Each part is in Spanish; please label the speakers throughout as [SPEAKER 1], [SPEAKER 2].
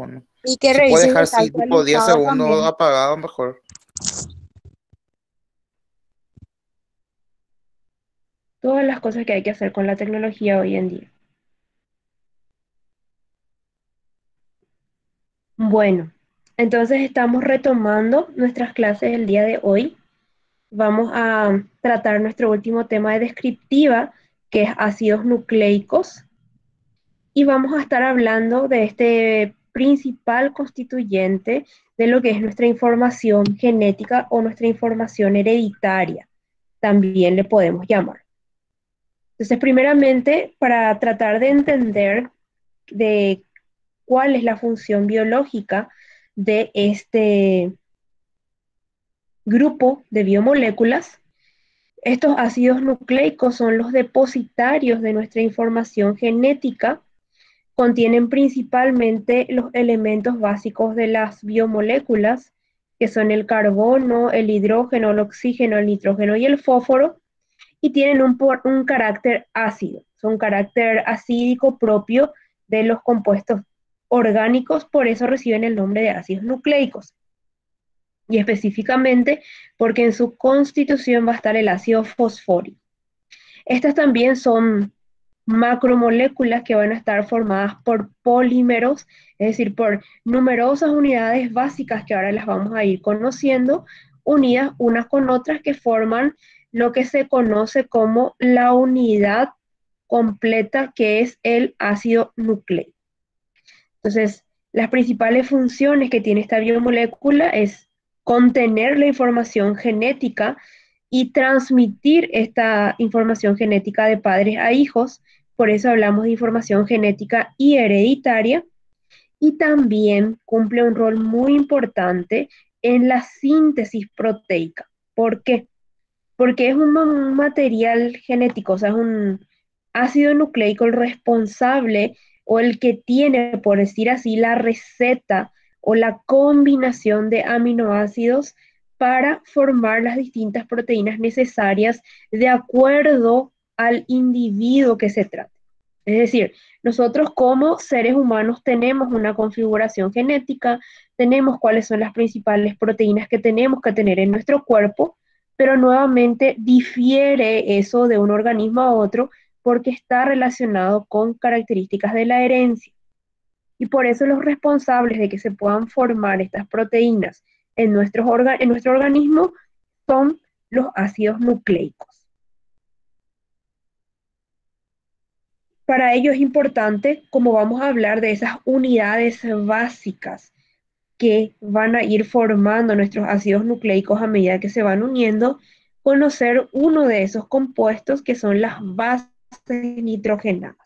[SPEAKER 1] teléfono.
[SPEAKER 2] Y que
[SPEAKER 1] Se puede
[SPEAKER 2] revises que
[SPEAKER 1] dejar
[SPEAKER 2] está
[SPEAKER 1] así tipo 10
[SPEAKER 2] actualizado
[SPEAKER 1] segundos
[SPEAKER 2] también.
[SPEAKER 1] apagado mejor.
[SPEAKER 3] Todas las cosas que hay que hacer con la tecnología hoy en día. Bueno, entonces estamos retomando nuestras clases el día de hoy. Vamos a tratar nuestro último tema de descriptiva, que es ácidos nucleicos, y vamos a estar hablando de este principal constituyente de lo que es nuestra información genética o nuestra información hereditaria, también le podemos llamar. Entonces, primeramente, para tratar de entender de cuál es la función biológica de este grupo de biomoléculas, estos ácidos nucleicos son los depositarios de nuestra información genética, contienen principalmente los elementos básicos de las biomoléculas, que son el carbono, el hidrógeno, el oxígeno, el nitrógeno y el fósforo, y tienen un carácter ácido, son un carácter acídico propio de los compuestos orgánicos, por eso reciben el nombre de ácidos nucleicos. Y específicamente porque en su constitución va a estar el ácido fosfórico. Estas también son macromoléculas que van a estar formadas por polímeros, es decir, por numerosas unidades básicas que ahora las vamos a ir conociendo, unidas unas con otras que forman lo que se conoce como la unidad completa que es el ácido nucleico. Entonces, las principales funciones que tiene esta biomolécula es contener la información genética y transmitir esta información genética de padres a hijos. Por eso hablamos de información genética y hereditaria. Y también cumple un rol muy importante en la síntesis proteica. ¿Por qué? Porque es un material genético, o sea, es un ácido nucleico el responsable o el que tiene, por decir así, la receta o la combinación de aminoácidos para formar las distintas proteínas necesarias de acuerdo al individuo que se trate. Es decir, nosotros como seres humanos tenemos una configuración genética, tenemos cuáles son las principales proteínas que tenemos que tener en nuestro cuerpo, pero nuevamente difiere eso de un organismo a otro porque está relacionado con características de la herencia. Y por eso los responsables de que se puedan formar estas proteínas en en nuestro organismo son los ácidos nucleicos. Para ello es importante, como vamos a hablar de esas unidades básicas que van a ir formando nuestros ácidos nucleicos a medida que se van uniendo, conocer uno de esos compuestos que son las bases nitrogenadas.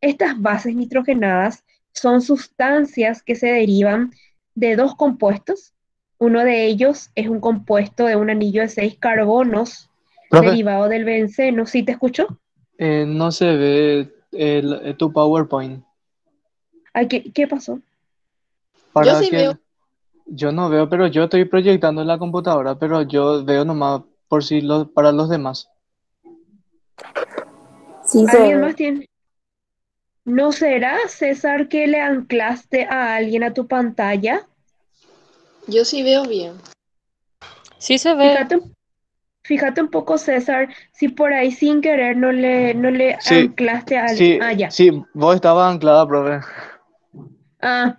[SPEAKER 3] Estas bases nitrogenadas son sustancias que se derivan de dos compuestos. Uno de ellos es un compuesto de un anillo de 6 carbonos
[SPEAKER 4] Profe,
[SPEAKER 3] derivado del benceno. ¿Sí te escucho?
[SPEAKER 4] no se ve tu PowerPoint.
[SPEAKER 3] Ay, ¿qué pasó?
[SPEAKER 2] Yo
[SPEAKER 4] Para
[SPEAKER 2] sí veo.
[SPEAKER 4] que yo no veo, pero yo estoy proyectando en la computadora, pero yo veo nomás por si para los demás.
[SPEAKER 2] Sí se
[SPEAKER 3] ¿Alguien
[SPEAKER 2] ve.
[SPEAKER 3] más tiene? ¿No será, César, que le anclaste a alguien a tu pantalla?
[SPEAKER 2] Yo sí veo bien.
[SPEAKER 5] Sí se ve.
[SPEAKER 3] Fíjate, fíjate un poco, César, si por ahí sin querer no le
[SPEAKER 4] Sí,
[SPEAKER 3] anclaste a alguien.
[SPEAKER 4] sí,
[SPEAKER 3] Ah, ya.
[SPEAKER 4] sí, vos estabas anclada, profe.
[SPEAKER 3] Ah,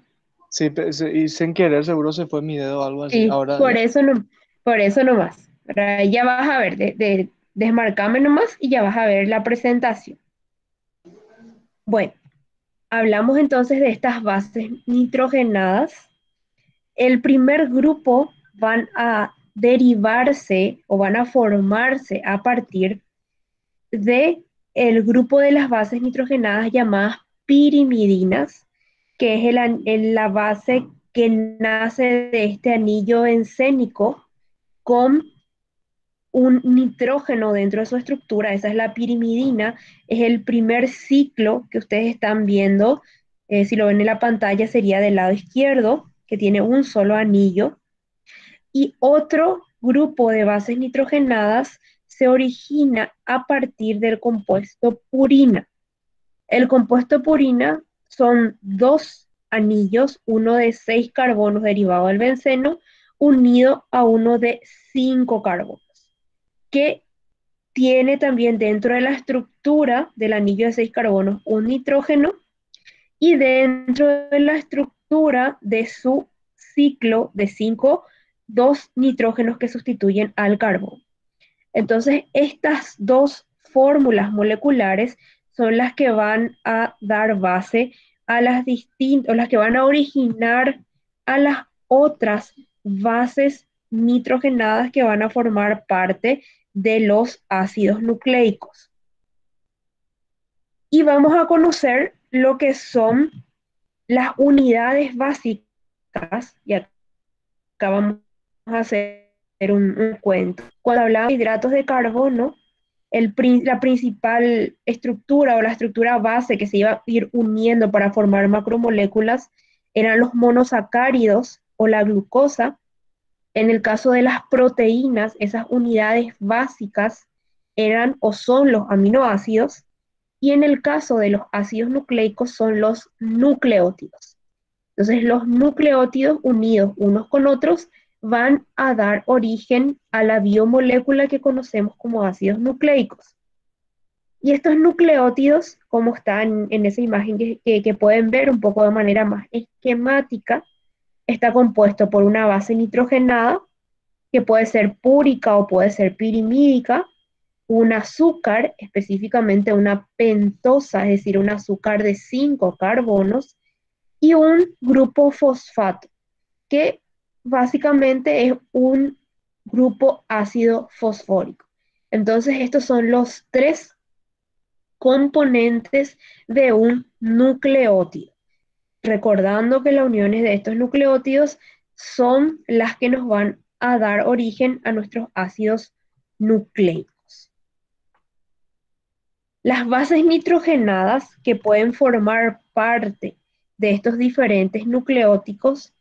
[SPEAKER 4] Sí, y sin querer seguro se fue mi dedo o algo así.
[SPEAKER 3] sí,
[SPEAKER 4] Ahora ya.
[SPEAKER 3] por eso nomás. Ahora ya vas a ver, desmarcame nomás y ya vas a ver la presentación. Bueno, hablamos entonces de estas bases nitrogenadas. El primer grupo van a derivarse o van a formarse a partir de el grupo de las bases nitrogenadas llamadas pirimidinas, que es la base que nace de este anillo encénico con un nitrógeno dentro de su estructura. Esa es la pirimidina, es el primer ciclo que ustedes están viendo. Si lo ven en la pantalla sería del lado izquierdo, que tiene un solo anillo, y otro grupo de bases nitrogenadas se origina a partir del compuesto purina. El compuesto purina son dos anillos, uno de 6 carbonos derivado del benceno, unido a uno de 5 carbonos, que tiene también dentro de la estructura del anillo de 6 carbonos un nitrógeno y dentro de la estructura de su ciclo de 5, 2 nitrógenos que sustituyen al carbono. Entonces, estas dos fórmulas moleculares son las que van a dar base a las distintas, o las que van a originar a las otras bases nitrogenadas que van a formar parte de los ácidos nucleicos. Y vamos a conocer lo que son las unidades básicas, y acá vamos a hacer un cuento. Cuando hablamos de hidratos de carbono, la principal estructura o la estructura base que se iba a ir uniendo para formar macromoléculas eran los monosacáridos o la glucosa. En el caso de las proteínas, esas unidades básicas eran o son los aminoácidos, y en el caso de los ácidos nucleicos son los nucleótidos. Entonces, los nucleótidos unidos unos con otros van a dar origen a la biomolécula que conocemos como ácidos nucleicos. Y estos nucleótidos, como están en esa imagen que pueden ver un poco de manera más esquemática, está compuesto por una base nitrogenada, que puede ser púrica o puede ser pirimídica, un azúcar, específicamente una pentosa, es decir, un azúcar de 5 carbonos, y un grupo fosfato, que básicamente es un grupo ácido fosfórico. Entonces, estos son los 3 componentes de un nucleótido. Recordando que las uniones de estos nucleótidos son las que nos van a dar origen a nuestros ácidos nucleicos. Las bases nitrogenadas que pueden formar parte de estos diferentes nucleótidos,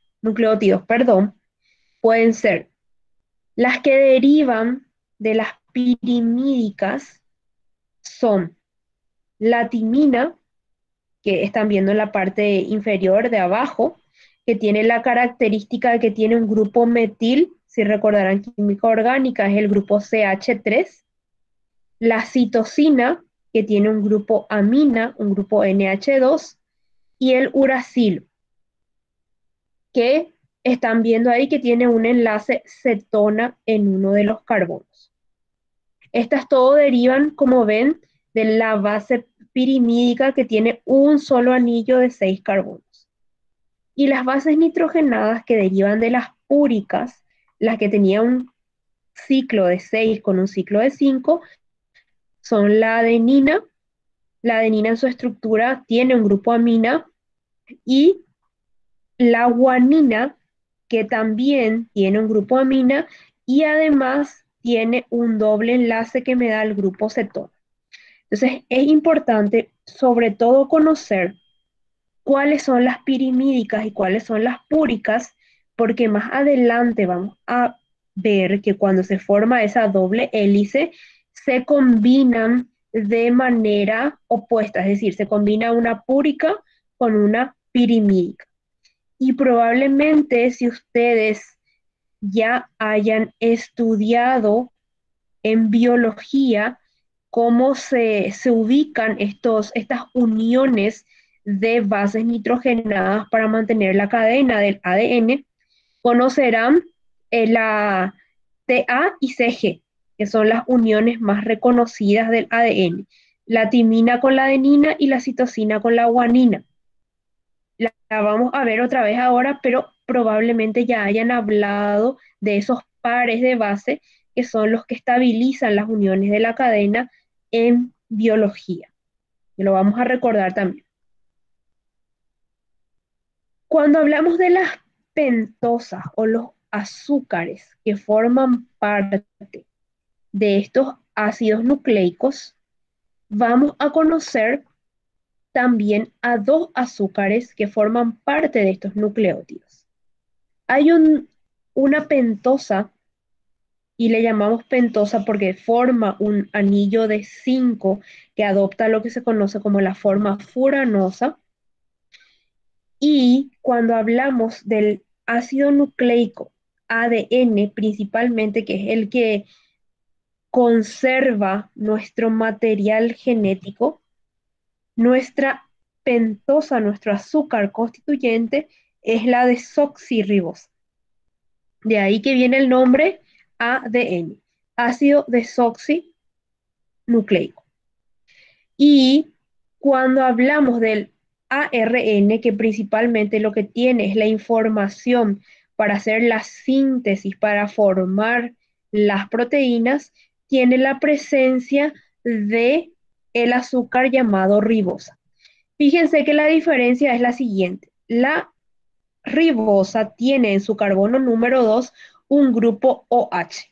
[SPEAKER 3] pueden ser las que derivan de las pirimídicas, son la timina, que están viendo en la parte inferior de abajo, que tiene la característica de que tiene un grupo metil, si recordarán química orgánica, es el grupo CH3, la citosina, que tiene un grupo amina, un grupo NH2, y el uracilo, que están viendo ahí que tiene un enlace cetona en uno de los carbonos. Estas todo derivan, como ven, de la base pirimídica que tiene un solo anillo de 6 carbonos. Y las bases nitrogenadas que derivan de las púricas, las que tenían un ciclo de 6 con un ciclo de 5, son la adenina. La adenina en su estructura tiene un grupo amina, y la guanina, que también tiene un grupo amina y además tiene un doble enlace que me da el grupo cetona. Entonces es importante sobre todo conocer cuáles son las pirimídicas y cuáles son las púricas, porque más adelante vamos a ver que cuando se forma esa doble hélice se combinan de manera opuesta, es decir, se combina una púrica con una pirimídica. Y probablemente si ustedes ya hayan estudiado en biología cómo se ubican estas uniones de bases nitrogenadas para mantener la cadena del ADN, conocerán la TA y CG, que son las uniones más reconocidas del ADN, la timina con la adenina y la citosina con la guanina. La vamos a ver otra vez ahora, pero probablemente ya hayan hablado de esos pares de base que son los que estabilizan las uniones de la cadena en biología. Y lo vamos a recordar también. Cuando hablamos de las pentosas o los azúcares que forman parte de estos ácidos nucleicos, vamos a conocer también a 2 azúcares que forman parte de estos nucleótidos. Hay una pentosa, y le llamamos pentosa porque forma un anillo de 5 que adopta lo que se conoce como la forma furanosa, Y cuando hablamos del ácido nucleico, ADN principalmente, que es el que conserva nuestro material genético, nuestra pentosa, nuestro azúcar constituyente, es la desoxirribosa. De ahí que viene el nombre ADN, ácido desoxinucleico. Y cuando hablamos del ARN, que principalmente lo que tiene es la información para hacer la síntesis, para formar las proteínas, tiene la presencia de el azúcar llamado ribosa. Fíjense que la diferencia es la siguiente. La ribosa tiene en su carbono número 2 un grupo OH,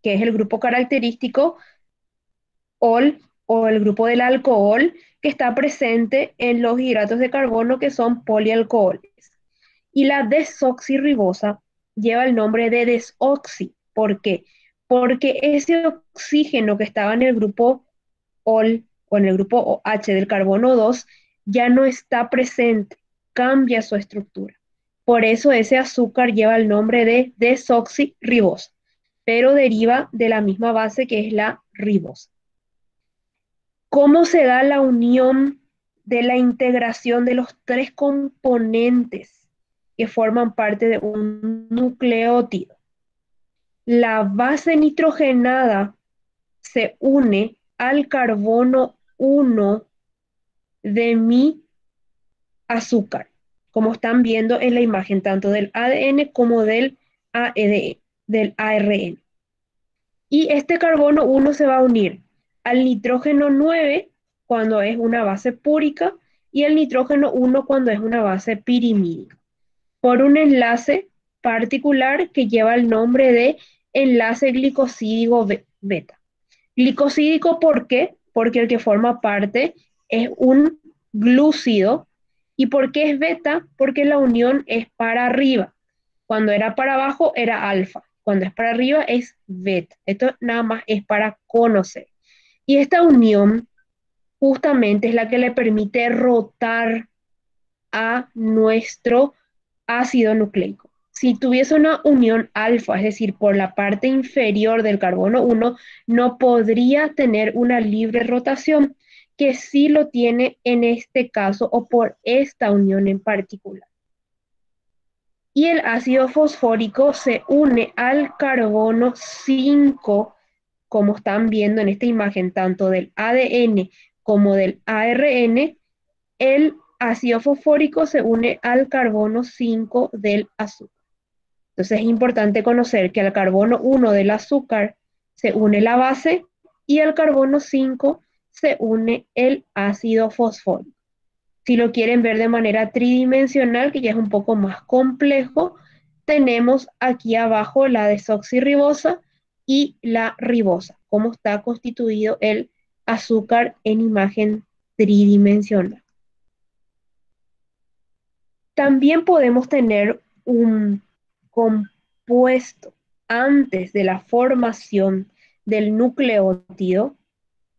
[SPEAKER 3] que es el grupo característico OL o el grupo del alcohol que está presente en los hidratos de carbono que son polialcoholes. Y la desoxirribosa lleva el nombre de desoxi. ¿Por qué? Porque ese oxígeno que estaba en el grupo OL o en el grupo OH del carbono 2 ya no está presente, cambia su estructura. Por eso ese azúcar lleva el nombre de desoxirribosa, pero deriva de la misma base que es la ribosa. ¿Cómo se da la unión de la integración de los tres componentes que forman parte de un nucleótido? La base nitrogenada se une al carbono 1 de mi azúcar, como están viendo en la imagen, tanto del ADN como del ARN. Y este carbono 1 se va a unir al nitrógeno 9 cuando es una base púrica y el nitrógeno 1 cuando es una base pirimídica, por un enlace particular que lleva el nombre de enlace glicosídico beta. Glicosídico, ¿por qué? Porque el que forma parte es un glúcido. ¿Y por qué es beta? Porque la unión es para arriba. Cuando era para abajo era alfa. Cuando es para arriba es beta. Esto nada más es para conocer. Y esta unión justamente es la que le permite rotar a nuestro ácido nucleico. Si tuviese una unión alfa, es decir, por la parte inferior del carbono 1, no podría tener una libre rotación, que sí lo tiene en este caso o por esta unión en particular. Y el ácido fosfórico se une al carbono 5, como están viendo en esta imagen, tanto del ADN como del ARN. El ácido fosfórico se une al carbono 5 del azúcar. Entonces es importante conocer que al carbono 1 del azúcar se une la base y al carbono 5 se une el ácido fosfórico. Si lo quieren ver de manera tridimensional, que ya es un poco más complejo, tenemos aquí abajo la desoxirribosa y la ribosa, cómo está constituido el azúcar en imagen tridimensional. También podemos tener un compuesto antes de la formación del nucleótido,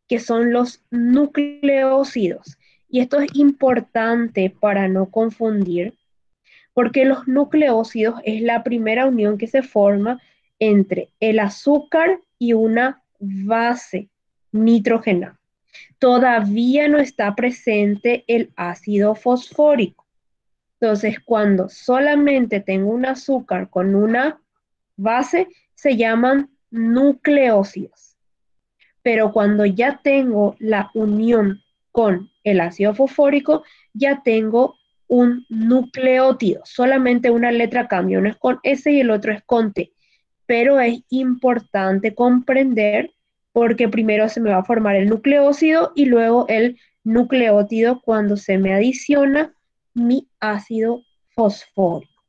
[SPEAKER 3] que son los nucleósidos. Y esto es importante para no confundir, porque los nucleósidos es la primera unión que se forma entre el azúcar y una base nitrogenada. Todavía no está presente el ácido fosfórico. Entonces, cuando solamente tengo un azúcar con una base, se llaman nucleósidos. Pero cuando ya tengo la unión con el ácido fosfórico, ya tengo un nucleótido. Solamente una letra cambia, uno es con S y el otro es con T. Pero es importante comprender porque primero se me va a formar el nucleósido y luego el nucleótido cuando se me adiciona mi ácido fosfórico.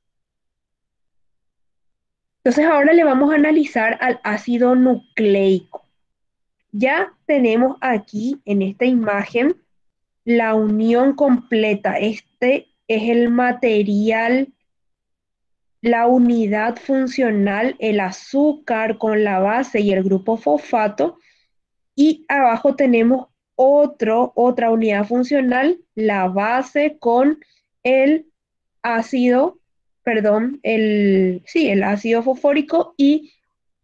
[SPEAKER 3] Entonces ahora le vamos a analizar al ácido nucleico. Ya tenemos aquí en esta imagen la unión completa. Este es el material, la unidad funcional, el azúcar con la base y el grupo fosfato. Y abajo tenemos otra unidad funcional, la base con el ácido, perdón, el ácido fosfórico y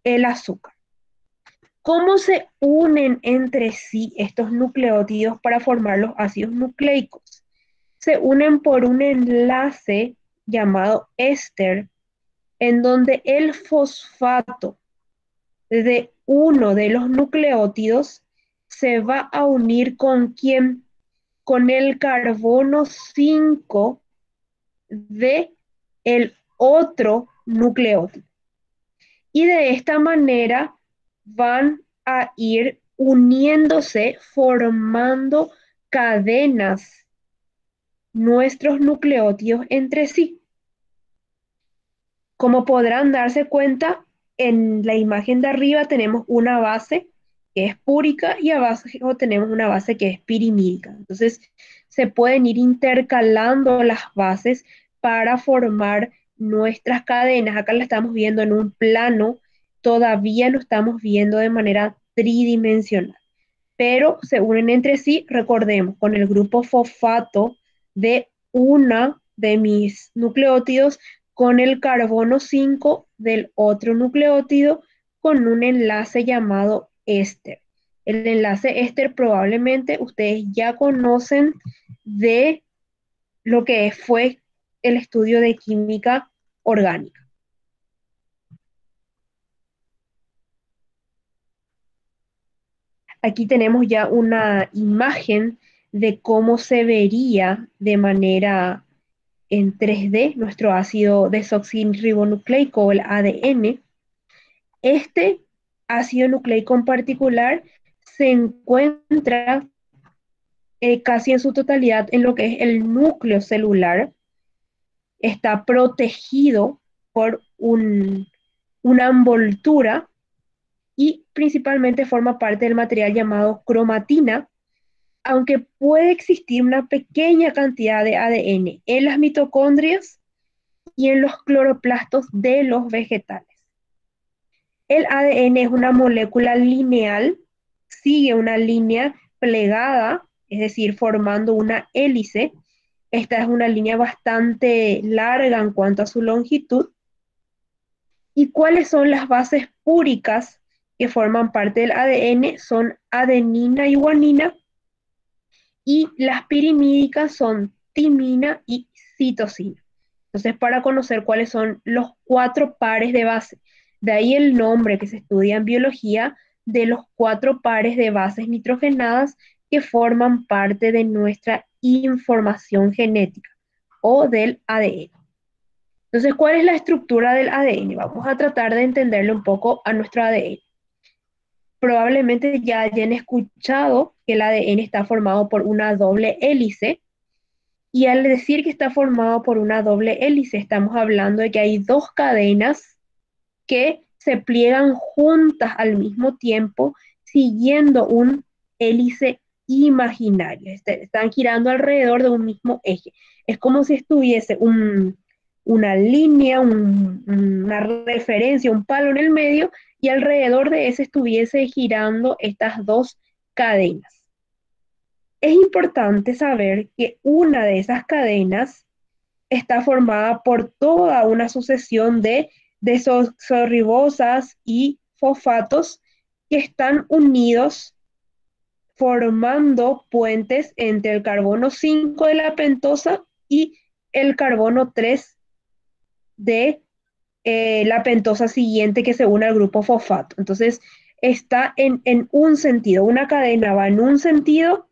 [SPEAKER 3] el azúcar. ¿Cómo se unen entre sí estos nucleótidos para formar los ácidos nucleicos? Se unen por un enlace llamado éster, en donde el fosfato de uno de los nucleótidos se va a unir ¿con quién? Con el carbono 5 de el otro nucleótido. Y de esta manera van a ir uniéndose, formando cadenas nuestros nucleótidos entre sí. Como podrán darse cuenta, en la imagen de arriba tenemos una base que es púrica y abajo tenemos una base que es pirimídica. Entonces, se pueden ir intercalando las bases para formar nuestras cadenas. Acá la estamos viendo en un plano, todavía lo estamos viendo de manera tridimensional, pero se unen entre sí, recordemos, con el grupo fosfato de una de mis nucleótidos con el carbono 5 del otro nucleótido con un enlace llamado éster. El enlace éster probablemente ustedes ya conocen de lo que fue el estudio de química orgánica. Aquí tenemos ya una imagen de cómo se vería de manera en 3D nuestro ácido desoxirribonucleico o el ADN. Este ácido nucleico en particular se encuentra casi en su totalidad en lo que es el núcleo celular. Está protegido por una envoltura y principalmente forma parte del material llamado cromatina, aunque puede existir una pequeña cantidad de ADN en las mitocondrias y en los cloroplastos de los vegetales. El ADN es una molécula lineal, sigue una línea plegada, es decir, formando una hélice. Esta es una línea bastante larga en cuanto a su longitud. ¿Y cuáles son las bases púricas que forman parte del ADN? Son adenina y guanina, y las pirimídicas son timina y citosina. Entonces, para conocer cuáles son los 4 pares de base, de ahí el nombre que se estudia en biología de los 4 pares de bases nitrogenadas que forman parte de nuestra información genética o del ADN. Entonces, ¿cuál es la estructura del ADN? Vamos a tratar de entenderle un poco a nuestro ADN. Probablemente ya hayan escuchado que el ADN está formado por una doble hélice, y al decir que está formado por una doble hélice, estamos hablando de que hay 2 cadenas que se pliegan juntas al mismo tiempo, siguiendo un hélice imaginario. Están girando alrededor de un mismo eje. Es como si estuviese una línea, una referencia, un palo en el medio, y alrededor de ese estuviese girando estas 2 cadenas. Es importante saber que una de esas cadenas está formada por toda una sucesión de desoxirribosas y fosfatos que están unidos formando puentes entre el carbono 5 de la pentosa y el carbono 3 de la pentosa siguiente que se une al grupo fosfato. Entonces, está en un sentido, una cadena va en un sentido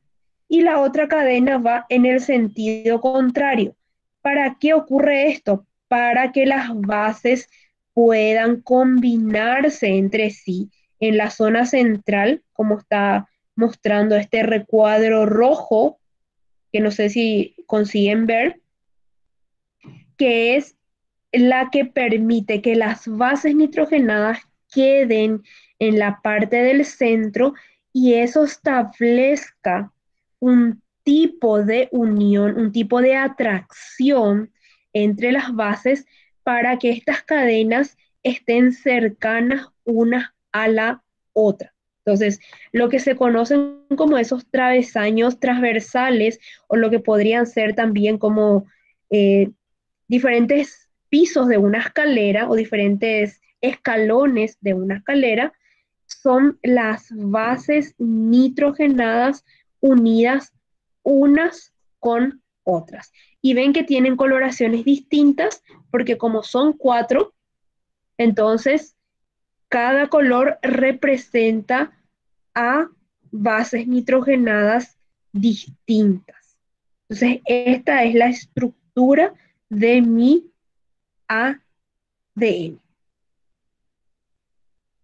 [SPEAKER 3] y la otra cadena va en el sentido contrario. ¿Para qué ocurre esto? Para que las bases puedan combinarse entre sí en la zona central, como está mostrando este recuadro rojo, que no sé si consiguen ver, que es la que permite que las bases nitrogenadas queden en la parte del centro y eso establezca un tipo de unión, un tipo de atracción entre las bases para que estas cadenas estén cercanas una a la otra. Entonces, lo que se conocen como esos travesaños transversales o lo que podrían ser también como diferentes pisos de una escalera o diferentes escalones de una escalera son las bases nitrogenadas unidas unas con otras. Y ven que tienen coloraciones distintas porque como son 4, entonces cada color representa a bases nitrogenadas distintas. Entonces, esta es la estructura de mi ADN.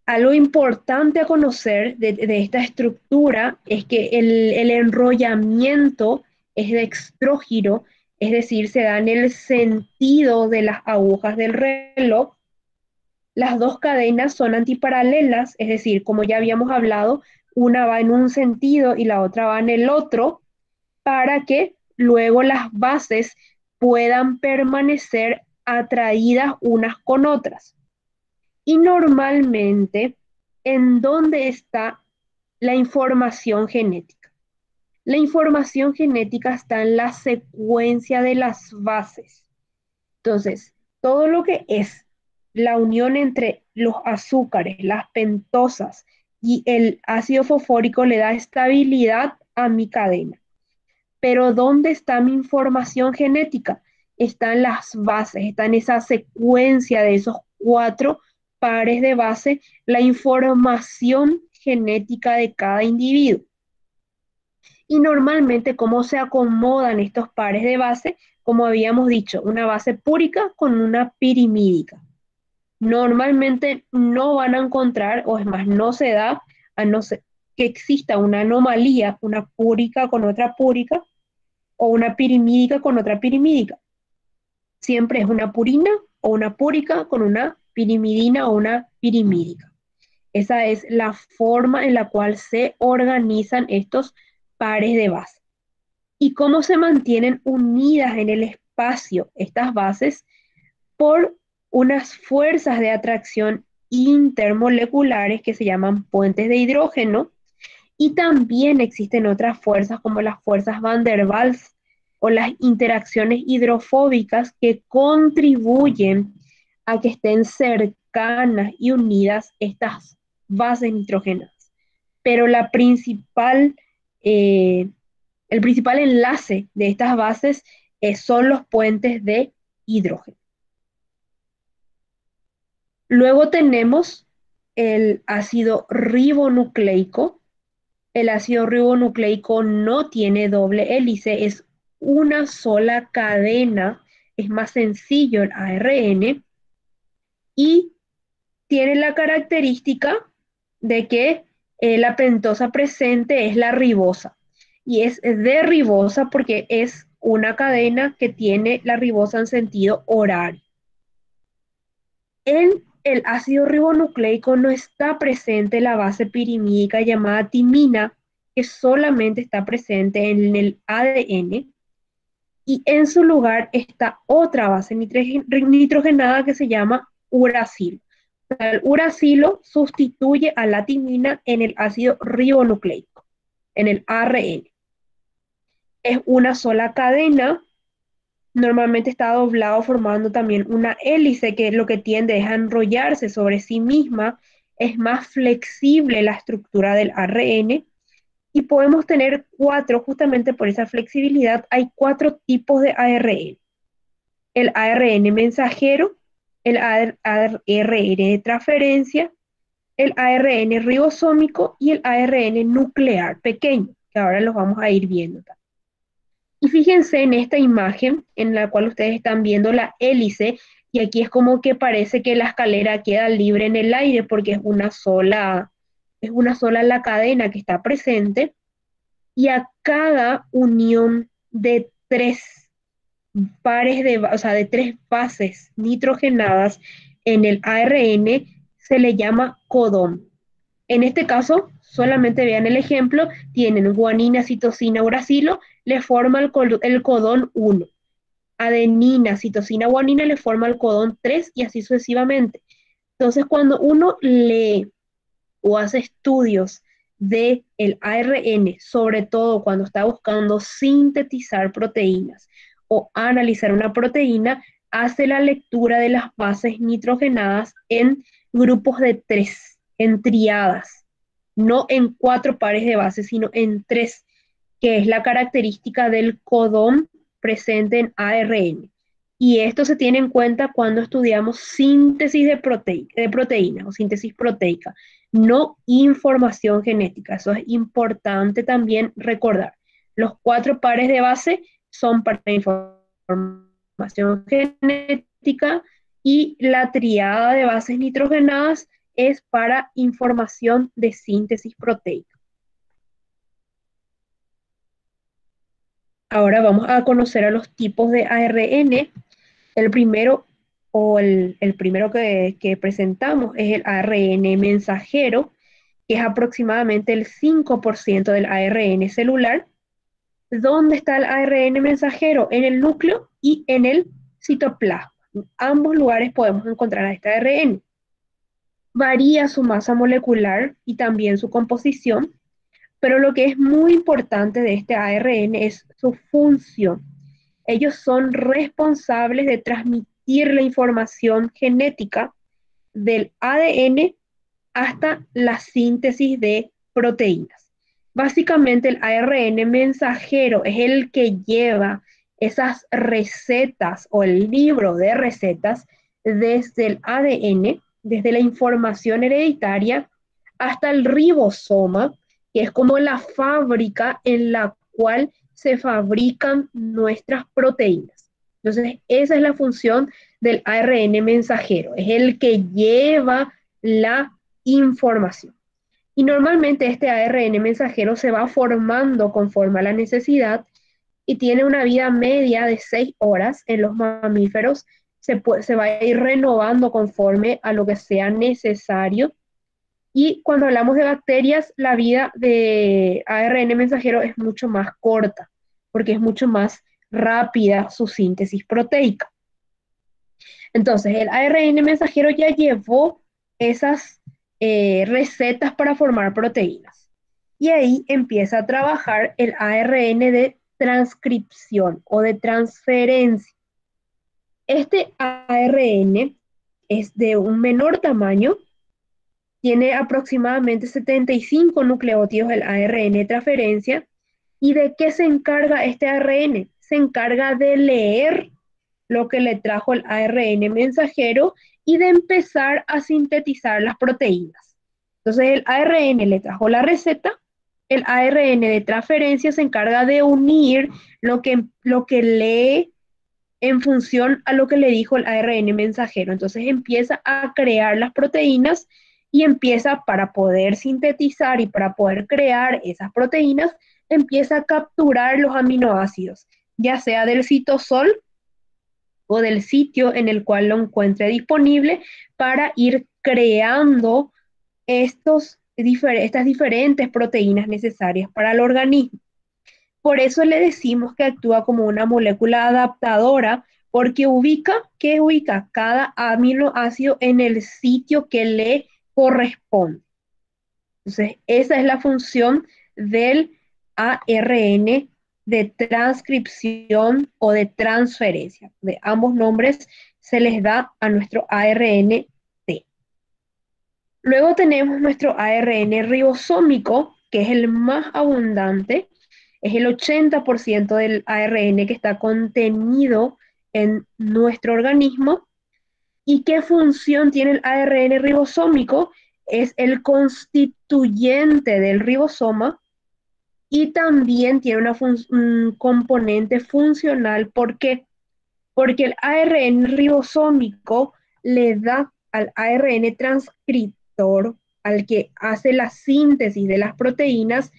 [SPEAKER 3] Algo importante a conocer de esta estructura es que el enrollamiento es dextrógiro, es decir, se da en el sentido de las agujas del reloj. Las dos cadenas son antiparalelas, es decir, como ya habíamos hablado, una va en un sentido y la otra va en el otro, para que luego las bases puedan permanecer atraídas unas con otras. Y normalmente, ¿en dónde está la información genética? La información genética está en la secuencia de las bases. Entonces, todo lo que es la unión entre los azúcares, las pentosas y el ácido fosfórico le da estabilidad a mi cadena. Pero ¿dónde está mi información genética? Está en las bases, está en esa secuencia de esos 4 pares de base, la información genética de cada individuo. Y normalmente, ¿cómo se acomodan estos pares de base? Como habíamos dicho, una base púrica con una pirimídica. Normalmente no van a encontrar, o es más, no se da, a no ser que exista una anomalía, una púrica con otra púrica, o una pirimídica con otra pirimídica. Siempre es una purina o una púrica con una pirimidina o una pirimídica. Esa es la forma en la cual se organizan estos pares de base. ¿Y cómo se mantienen unidas en el espacio estas bases? Por unas fuerzas de atracción intermoleculares que se llaman puentes de hidrógeno, y también existen otras fuerzas como las fuerzas Van der Waals o las interacciones hidrofóbicas que contribuyen a que estén cercanas y unidas estas bases nitrogenadas. Pero el principal enlace de estas bases son los puentes de hidrógeno. Luego tenemos el ácido ribonucleico. El ácido ribonucleico no tiene doble hélice, es una sola cadena, es más sencillo el ARN y tiene la característica de que la pentosa presente es la ribosa y es de ribosa porque es una cadena que tiene la ribosa en sentido horario. En el ácido ribonucleico no está presente la base pirimídica llamada timina, que solamente está presente en el ADN, y en su lugar está otra base nitrogenada que se llama uracilo. O sea, el uracilo sustituye a la timina en el ácido ribonucleico, en el ARN. Es una sola cadena. Normalmente está doblado formando también una hélice que lo que tiende es a enrollarse sobre sí misma, es más flexible la estructura del ARN y podemos tener 4, justamente por esa flexibilidad, hay 4 tipos de ARN. El ARN mensajero, el ARN de transferencia, el ARN ribosómico y el ARN nuclear pequeño, que ahora los vamos a ir viendo también. Y fíjense en esta imagen en la cual ustedes están viendo la hélice, y aquí es como que parece que la escalera queda libre en el aire porque es una sola la cadena que está presente, y a cada unión de 3 de 3 bases nitrogenadas en el ARN se le llama codón. En este caso, solamente vean el ejemplo, tienen guanina, citosina, uracilo, le forma el codón 1. Adenina, citosina, guanina le forma el codón 3 y así sucesivamente. Entonces, cuando uno lee o hace estudios del ARN, sobre todo cuando está buscando sintetizar proteínas o analizar una proteína, hace la lectura de las bases nitrogenadas en grupos de 3, en triadas, no en 4 pares de bases, sino en 3, que es la característica del codón presente en ARN. Y esto se tiene en cuenta cuando estudiamos síntesis de proteínas o síntesis proteica, no información genética. Eso es importante también recordar. Los 4 pares de base son para información genética y la triada de bases nitrogenadas es para información de síntesis proteica. Ahora vamos a conocer a los tipos de ARN. El primero que presentamos es el ARN mensajero, que es aproximadamente el 5% del ARN celular. ¿Dónde está el ARN mensajero? En el núcleo y en el citoplasma. En ambos lugares podemos encontrar a este ARN. Varía su masa molecular y también su composición, pero lo que es muy importante de este ARN es su función. Ellos son responsables de transmitir la información genética del ADN hasta la síntesis de proteínas. Básicamente el ARN mensajero es el que lleva esas recetas o el libro de recetas desde el ADN, desde la información hereditaria hasta el ribosoma, que es como la fábrica en la cual se fabrican nuestras proteínas. Entonces, esa es la función del ARN mensajero, es el que lleva la información. Y normalmente este ARN mensajero se va formando conforme a la necesidad y tiene una vida media de 6 horas. En los mamíferos se va a ir renovando conforme a lo que sea necesario. Y cuando hablamos de bacterias, la vida de ARN mensajero es mucho más corta, porque es mucho más rápida su síntesis proteica. Entonces, el ARN mensajero ya llevó esas recetas para formar proteínas. Y ahí empieza a trabajar el ARN de transcripción o de transferencia. Este ARN es de un menor tamaño, tiene aproximadamente 75 nucleótidos el ARN de transferencia. ¿Y de qué se encarga este ARN? Se encarga de leer lo que le trajo el ARN mensajero y de empezar a sintetizar las proteínas. Entonces el ARN le trajo la receta, el ARN de transferencia se encarga de unir lo que lee en función a lo que le dijo el ARN mensajero. Entonces empieza a crear las proteínas y empieza, para poder sintetizar y para poder crear esas proteínas, empieza a capturar los aminoácidos, ya sea del citosol o del sitio en el cual lo encuentre disponible, para ir creando estas diferentes proteínas necesarias para el organismo. Por eso le decimos que actúa como una molécula adaptadora, porque ubica cada aminoácido en el sitio que le corresponde. Entonces, esa es la función del ARN de transcripción o de transferencia. De ambos nombres se les da a nuestro ARN. Luego tenemos nuestro ARN ribosómico, que es el más abundante, es el 80% del ARN que está contenido en nuestro organismo. ¿Y qué función tiene el ARN ribosómico? Es el constituyente del ribosoma y también tiene un componente funcional. ¿Por qué? Porque el ARN ribosómico le da al ARN transcriptor, al que hace la síntesis de las proteínas,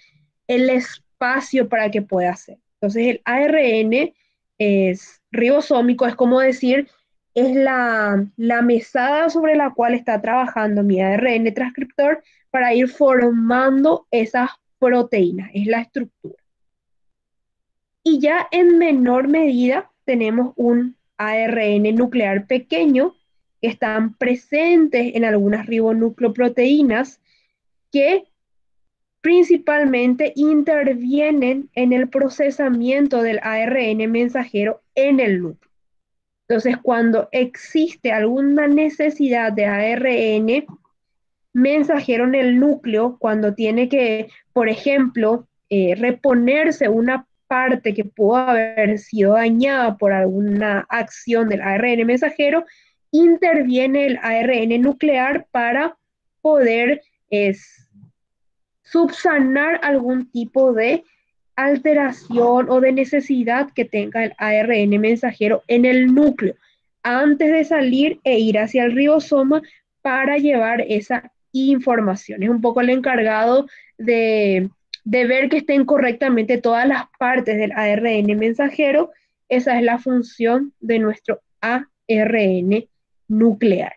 [SPEAKER 3] el espacio para que pueda hacer. Entonces el ARN ribosómico es como decir, es la mesada sobre la cual está trabajando mi ARN transcriptor para ir formando esas proteínas, es la estructura. Y ya en menor medida tenemos un ARN nuclear pequeño que están presentes en algunas ribonucleoproteínas que principalmente intervienen en el procesamiento del ARN mensajero en el núcleo. Entonces, cuando existe alguna necesidad de ARN mensajero en el núcleo, cuando tiene que, por ejemplo, reponerse una parte que pudo haber sido dañada por alguna acción del ARN mensajero, interviene el ARN nuclear para poder subsanar algún tipo de alteración o de necesidad que tenga el ARN mensajero en el núcleo antes de salir e ir hacia el ribosoma para llevar esa información. Es un poco el encargado de ver que estén correctamente todas las partes del ARN mensajero. Esa es la función de nuestro ARN nuclear.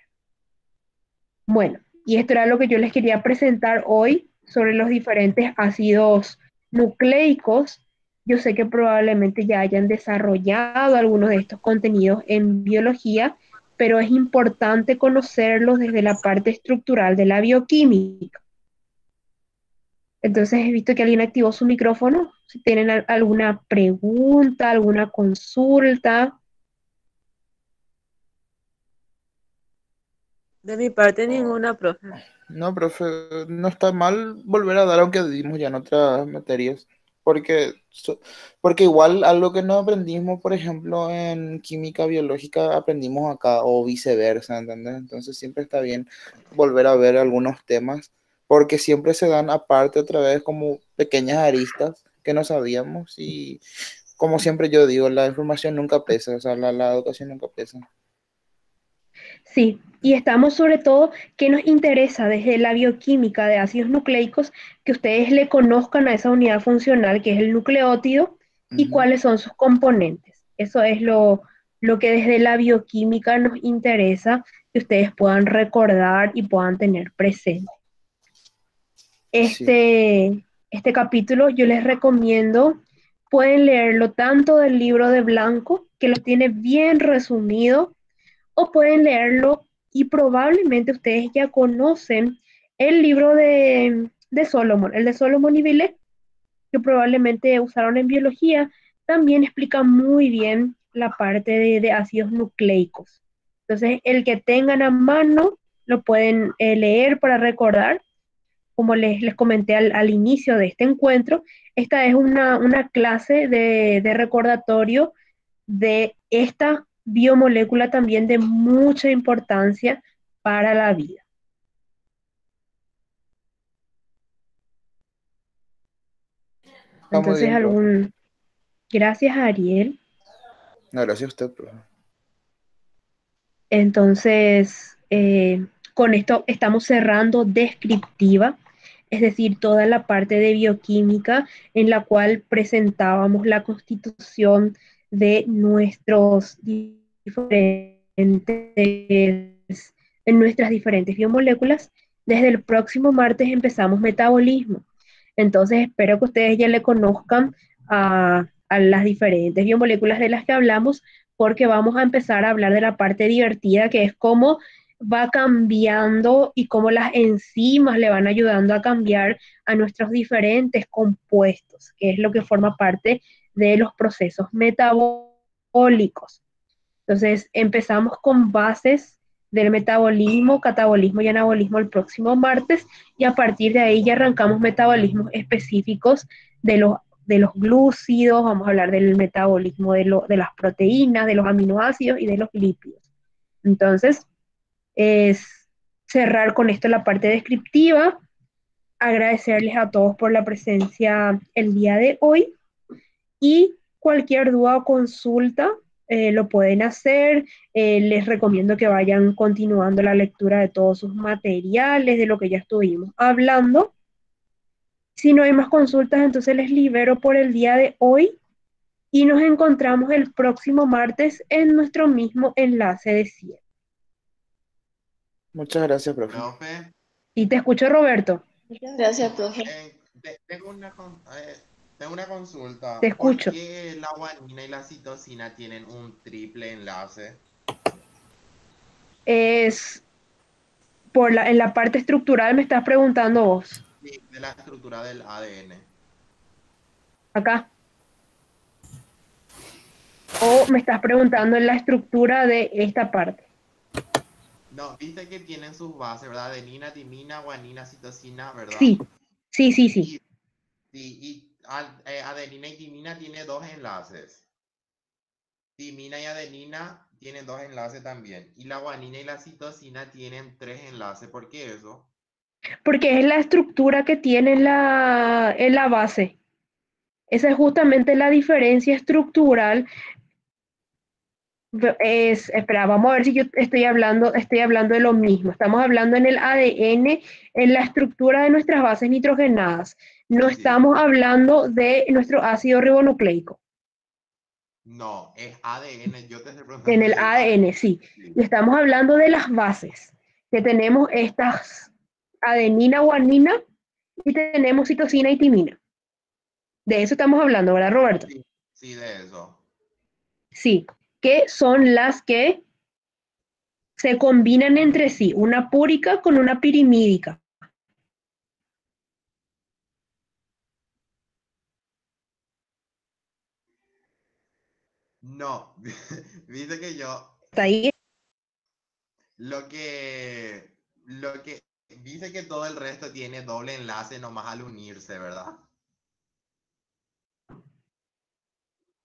[SPEAKER 3] Bueno, y esto era lo que yo les quería presentar hoy sobre los diferentes ácidos nucleicos. Yo sé que probablemente ya hayan desarrollado algunos de estos contenidos en biología, pero es importante conocerlos desde la parte estructural de la bioquímica. Entonces he visto que alguien activó su micrófono. Si tienen alguna pregunta, alguna consulta.
[SPEAKER 5] De mi parte, ninguna, profe.
[SPEAKER 1] No, profe, no está mal volver a dar, aunque dimos ya en otras materias, porque, porque igual algo que no aprendimos, por ejemplo, en química biológica, aprendimos acá, o viceversa, ¿entendés? Entonces siempre está bien volver a ver algunos temas, porque siempre se dan aparte otra vez como pequeñas aristas que no sabíamos, y como siempre yo digo, la información nunca pesa, o sea, la educación nunca pesa.
[SPEAKER 3] Sí, y estamos sobre todo que nos interesa desde la bioquímica de ácidos nucleicos que ustedes le conozcan a esa unidad funcional que es el nucleótido y cuáles son sus componentes. Eso es lo que desde la bioquímica nos interesa que ustedes puedan recordar y puedan tener presente. Este capítulo yo les recomiendo, pueden leerlo tanto del libro de Blanco, que lo tiene bien resumido, o pueden leerlo y probablemente ustedes ya conocen el libro de Solomon, el de Solomon y Villette, que probablemente usaron en biología, también explica muy bien la parte de ácidos nucleicos. Entonces, el que tengan a mano lo pueden leer para recordar. Como les comenté al inicio de este encuentro, esta es una clase de recordatorio de esta biomolécula también de mucha importancia para la vida. Entonces, gracias a Ariel.
[SPEAKER 1] No, gracias a usted, profe.
[SPEAKER 3] Entonces, con esto estamos cerrando descriptiva, es decir, toda la parte de bioquímica en la cual presentábamos la constitución de nuestras diferentes biomoléculas. Desde el próximo martes empezamos metabolismo. Entonces, espero que ustedes ya le conozcan a las diferentes biomoléculas de las que hablamos, porque vamos a empezar a hablar de la parte divertida, que es cómo va cambiando y cómo las enzimas le van ayudando a cambiar a nuestros diferentes compuestos, que es lo que forma parte de los procesos metabólicos. Entonces, empezamos con bases del metabolismo, catabolismo y anabolismo el próximo martes, y a partir de ahí ya arrancamos metabolismos específicos de los glúcidos, vamos a hablar del metabolismo de las proteínas, de los aminoácidos y de los lípidos. Entonces, es cerrar con esto la parte descriptiva, agradecerles a todos por la presencia el día de hoy, y cualquier duda o consulta lo pueden hacer. Les recomiendo que vayan continuando la lectura de todos sus materiales, de lo que ya estuvimos hablando. Si no hay más consultas, entonces les libero por el día de hoy y nos encontramos el próximo martes en nuestro mismo enlace de cierre.
[SPEAKER 1] Muchas gracias, profe.
[SPEAKER 3] Y te escucho, Roberto.
[SPEAKER 2] Muchas gracias, profe.
[SPEAKER 6] Tengo una consulta.
[SPEAKER 3] Te escucho.
[SPEAKER 6] ¿Por qué la guanina y la citosina tienen un triple enlace?
[SPEAKER 3] Es en la parte estructural, me estás preguntando vos.
[SPEAKER 6] Sí, de la estructura del ADN.
[SPEAKER 3] Acá. ¿O me estás preguntando en la estructura de esta parte?
[SPEAKER 6] No, viste que tienen sus bases, ¿verdad? Adenina, timina, guanina, citosina, ¿verdad?
[SPEAKER 3] Sí, sí, sí, sí.
[SPEAKER 6] Adenina y timina tienen dos enlaces. Timina y adenina tienen dos enlaces también. Y la guanina y la citosina tienen tres enlaces. ¿Por qué eso?
[SPEAKER 3] Porque es la estructura que tiene en la base. Esa es justamente la diferencia estructural. Espera, vamos a ver si yo estoy hablando de lo mismo. Estamos hablando en el ADN, en la estructura de nuestras bases nitrogenadas. No
[SPEAKER 6] Sí.
[SPEAKER 3] estamos hablando de nuestro ácido ribonucleico.
[SPEAKER 6] No, es ADN. Yo te estoy preguntando
[SPEAKER 3] En el
[SPEAKER 6] del
[SPEAKER 3] ADN, sí.
[SPEAKER 6] Sí.
[SPEAKER 3] Y estamos hablando de las bases, que tenemos estas adenina, guanina, y tenemos citosina y timina. De eso estamos hablando, ¿verdad, Roberto?
[SPEAKER 6] Sí, de eso.
[SPEAKER 3] Sí, que son las que se combinan entre sí, una púrica con una pirimídica.
[SPEAKER 6] No, viste que yo,
[SPEAKER 3] ¿Está ahí?
[SPEAKER 6] dice que todo el resto tiene doble enlace nomás al unirse, ¿verdad?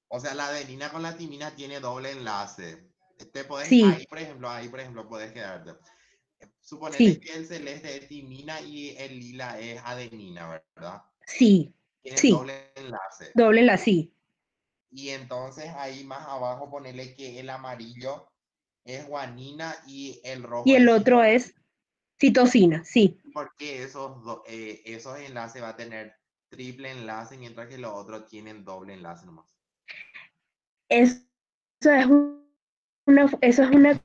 [SPEAKER 6] O sea, la adenina con la timina tiene doble enlace.
[SPEAKER 3] Sí,
[SPEAKER 6] ahí por ejemplo, puedes quedarte. Suponete
[SPEAKER 3] sí,
[SPEAKER 6] que el celeste es timina y el lila es adenina, ¿verdad?
[SPEAKER 3] sí,
[SPEAKER 6] Tienen
[SPEAKER 3] sí,
[SPEAKER 6] doble enlace.
[SPEAKER 3] doble enlace, sí.
[SPEAKER 6] Y entonces ahí más abajo ponerle que el amarillo es guanina y el rojo
[SPEAKER 3] Y el
[SPEAKER 6] es
[SPEAKER 3] otro es citosina, sí.
[SPEAKER 6] porque esos enlaces va a tener triple enlace, mientras que los otros tienen doble enlace nomás.
[SPEAKER 3] Eso es eso es una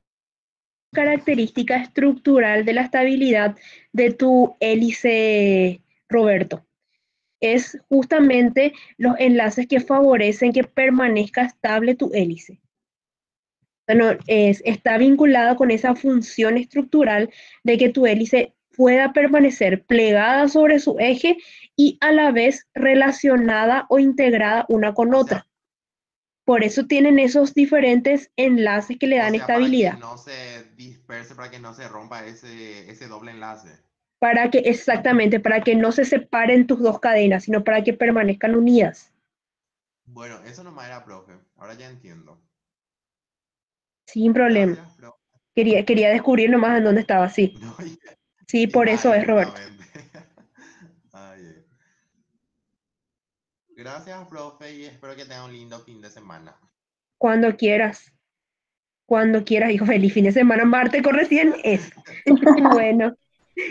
[SPEAKER 3] característica estructural de la estabilidad de tu hélice, Roberto. Es justamente los enlaces que favorecen que permanezca estable tu hélice. Bueno, está vinculada con esa función estructural de que tu hélice pueda permanecer plegada sobre su eje y a la vez relacionada o integrada una con otra. Por eso tienen esos diferentes enlaces que le dan estabilidad.
[SPEAKER 6] Para que no se disperse, para que no se rompa ese doble enlace.
[SPEAKER 3] Exactamente, para que no se separen tus dos cadenas, sino para que permanezcan unidas.
[SPEAKER 6] Bueno, eso nomás era, profe. Ahora ya entiendo.
[SPEAKER 3] Sin problema.
[SPEAKER 6] Gracias, profe.
[SPEAKER 3] Quería descubrir nomás en dónde estaba, sí.
[SPEAKER 6] No,
[SPEAKER 3] Sí, por eso
[SPEAKER 6] ahí
[SPEAKER 3] es, Roberto.
[SPEAKER 6] Ay, gracias, profe, y espero que tenga un lindo fin de semana.
[SPEAKER 3] Cuando quieras. Cuando quieras, hijo, feliz fin de semana. Martes con recién es. Bueno,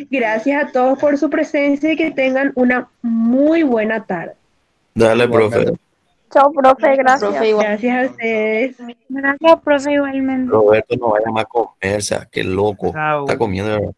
[SPEAKER 3] gracias a todos por su presencia y que tengan una muy buena tarde.
[SPEAKER 7] Dale, profe.
[SPEAKER 1] Igualmente.
[SPEAKER 2] Chao, profe, gracias.
[SPEAKER 5] Profe, igual.
[SPEAKER 3] Gracias a
[SPEAKER 6] Chau, chau.
[SPEAKER 3] ustedes.
[SPEAKER 8] Gracias, profe, igualmente.
[SPEAKER 7] Roberto no vaya más a comer, o sea, qué loco.
[SPEAKER 4] Chao.
[SPEAKER 7] Está comiendo.